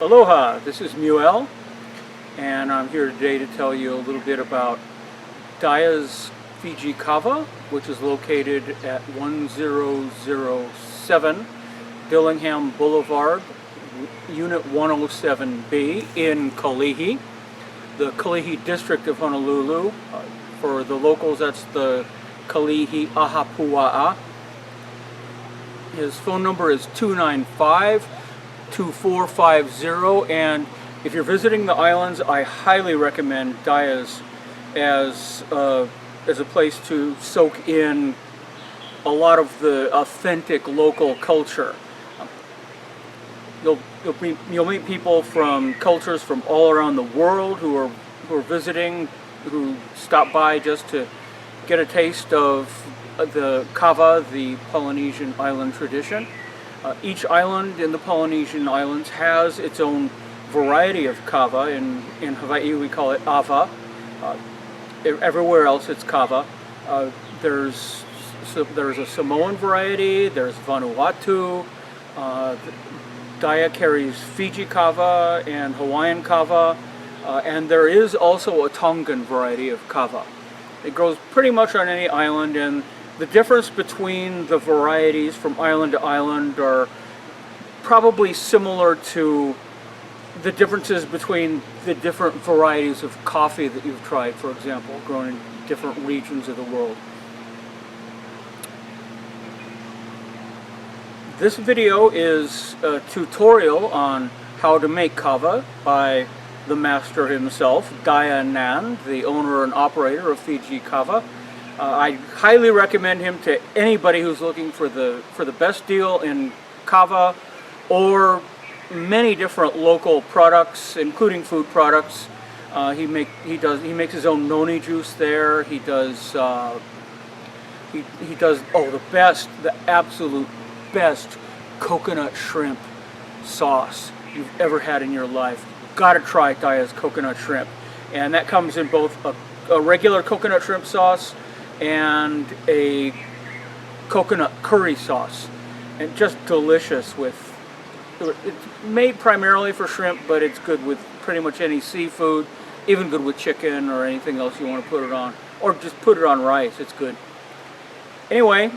Aloha, this is Muel, and I'm here today to tell you a little bit about DAYA'S Fiji Kava, which is located at 1007 Dillingham Blvd, Unit 107B in Kalihi, the Kalihi district of Honolulu. For the locals, that's the Kalihi Ahapua'a. His phone number is 295-2450, and if you're visiting the islands, I highly recommend DAYA'S as a place to soak in a lot of the authentic local culture. You'll meet people from cultures from all around the world who are visiting, who stop by just to get a taste of the Kava, the Polynesian island tradition. Each island in the Polynesian islands has its own variety of Kava. In Hawaii we call it Ava. Everywhere else it's Kava. There's a Samoan variety, there's Vanuatu. DAYA carries Fiji Kava and Hawaiian Kava, and there is also a Tongan variety of Kava. It grows pretty much on any island, and the difference between the varieties from island to island are probably similar to the differences between the different varieties of coffee that you've tried, for example, grown in different regions of the world. This video is a tutorial on how to make kava by the master himself, Daya Nan, the owner and operator of Fiji Kava. I highly recommend him to anybody who's looking for the best deal in kava or many different local products, including food products. He makes his own noni juice there. He does the absolute best coconut shrimp sauce you've ever had in your life. Gotta try DAYA'S coconut shrimp, and that comes in both a regular coconut shrimp sauce and a coconut curry sauce, and just delicious. It's made primarily for shrimp, but it's good with pretty much any seafood, even good with chicken or anything else you want to put it on, or just put it on rice. It's good. Anyway,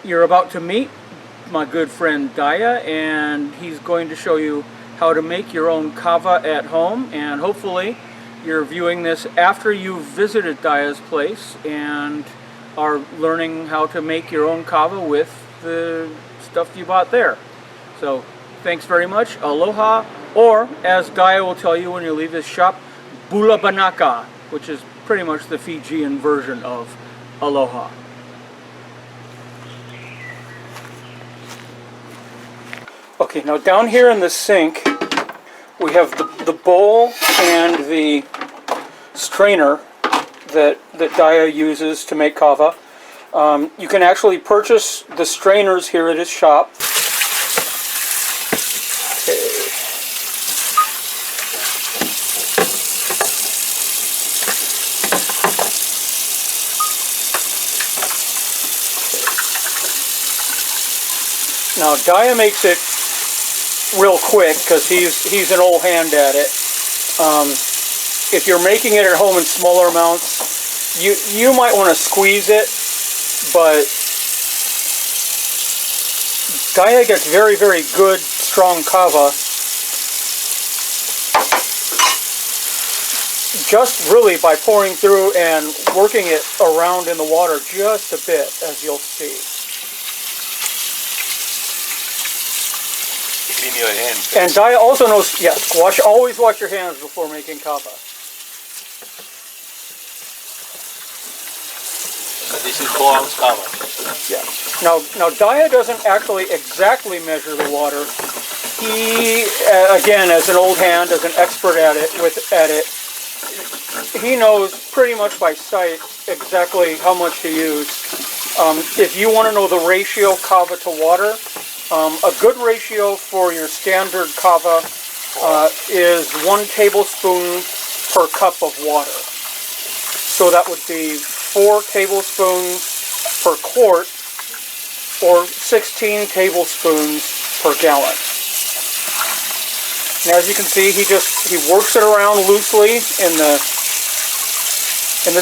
you're about to meet my good friend DAYA, and he's going to show you how to make your own kava at home, and hopefully you're viewing this after you've visited DAYA'S place and are learning how to make your own kava with the stuff you bought there. So thanks very much. Aloha, or as DAYA will tell you when you leave his shop, bula banaka, which is pretty much the Fijian version of aloha. Okay, now down here in the sink we have the bowl and the strainer that DAYA uses to make kava. You can actually purchase the strainers here at his shop. Okay. Now DAYA makes it real quick because he's an old hand at it. If you're making it at home in smaller amounts, you might want to squeeze it, but DAYA gets very, very good, strong kava just really by pouring through and working it around in the water just a bit, as you'll see. Clean your hands. And DAYA also knows, yes, always wash your hands before making kava. This is 4-ounce kava. Yeah. Now DAYA doesn't actually exactly measure the water. He, again, as an old hand, as an expert at it, he knows pretty much by sight exactly how much to use. If you want to know the ratio kava to water, a good ratio for your standard kava is 1 tablespoon per cup of water. So that would be 4 tablespoons per quart, or 16 tablespoons per gallon. And as you can see, he works it around loosely in the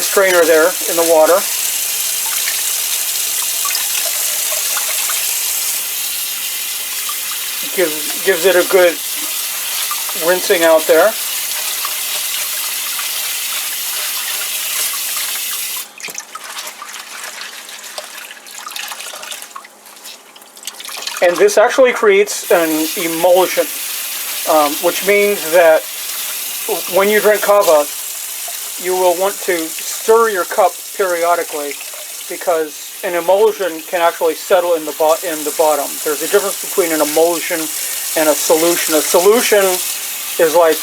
strainer there in the water. Gives it a good rinsing out there. And this actually creates an emulsion, which means that when you drink kava, you will want to stir your cup periodically, because an emulsion can actually settle in the bottom. There's a difference between an emulsion and a solution. A solution is like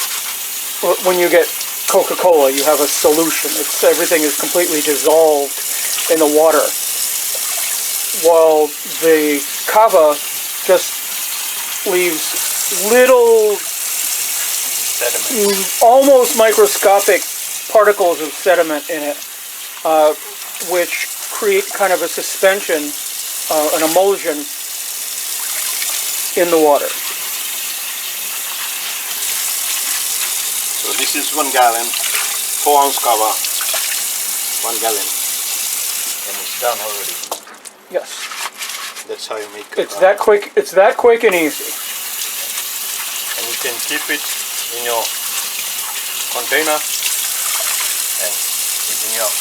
when you get Coca-Cola, you have a solution. Everything is completely dissolved in the water. While the kava just leaves little, almost microscopic particles of sediment in it, which create kind of a suspension, an emulsion in the water. So this is 1 gallon, 4 ounce kava, 1 gallon, and it's done already. Yes. That's how you make It's that quick. It's that quick and easy. And you can keep it in your container and keep in your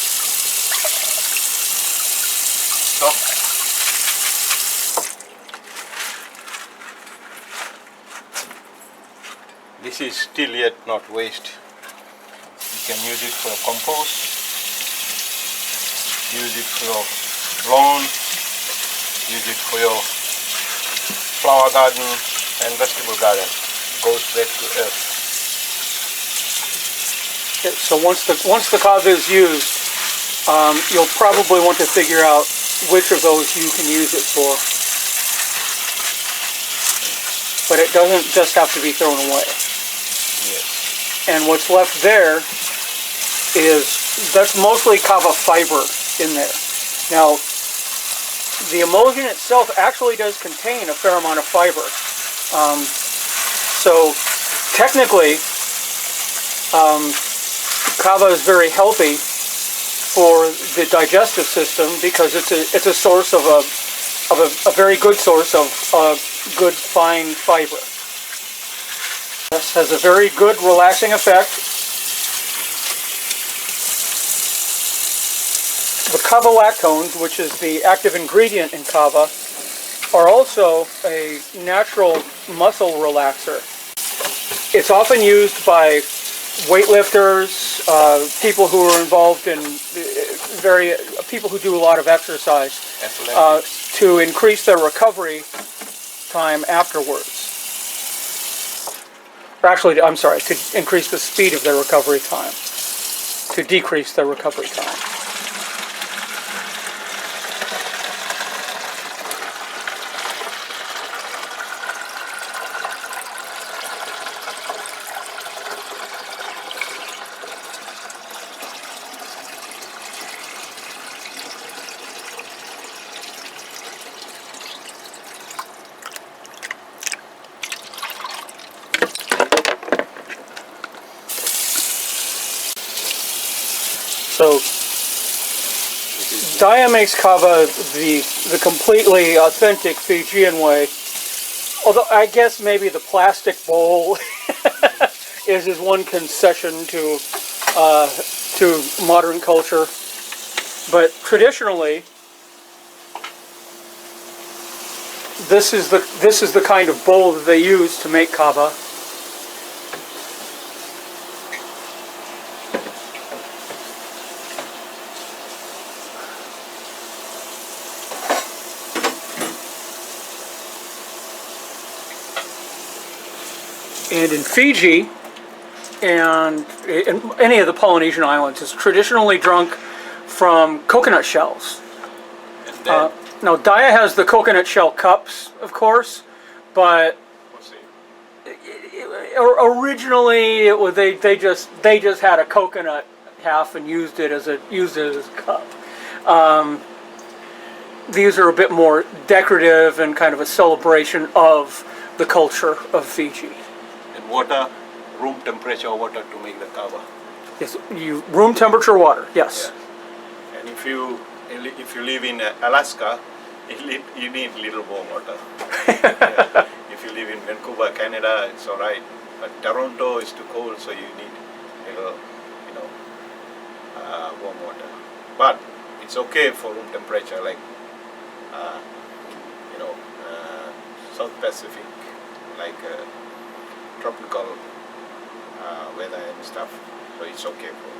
stock. This is still yet not waste. You can use it for compost, use it for your lawn, use it for your flower garden and vegetable garden. It goes back to earth. So once the kava is used, you'll probably want to figure out which of those you can use it for. But it doesn't just have to be thrown away. Yes. And what's left there that's mostly kava fiber in there. Now, the emulsion itself actually does contain a fair amount of fiber. So technically, kava is very healthy for the digestive system, because it's a source of a very good source of good fine fiber. This has a very good relaxing effect. The kava lactones, which is the active ingredient in kava, are also a natural muscle relaxer. It's often used by weightlifters, people who are involved in people who do a lot of exercise, to increase their recovery time afterwards. Or actually, I'm sorry, to increase the speed of their recovery time, to decrease their recovery time. So Daya makes kava the completely authentic Fijian way. Although I guess maybe the plastic bowl is his one concession to modern culture. But traditionally, this is the kind of bowl that they use to make kava. And in Fiji and in any of the Polynesian islands, it's traditionally drunk from coconut shells. Now, Daya has the coconut shell cups, of course, but originally they just had a coconut half and used it as a cup. These are a bit more decorative and kind of a celebration of the culture of Fiji. And water, room temperature water to make the kava. Yes, you room temperature water. Yes. Yeah. And if you live in Alaska, you need little warm water. Yeah. If you live in Vancouver, Canada, it's all right. But Toronto is too cold, so you need little, warm water. But it's okay for room temperature, like South Pacific, like tropical weather and stuff. So it's okay for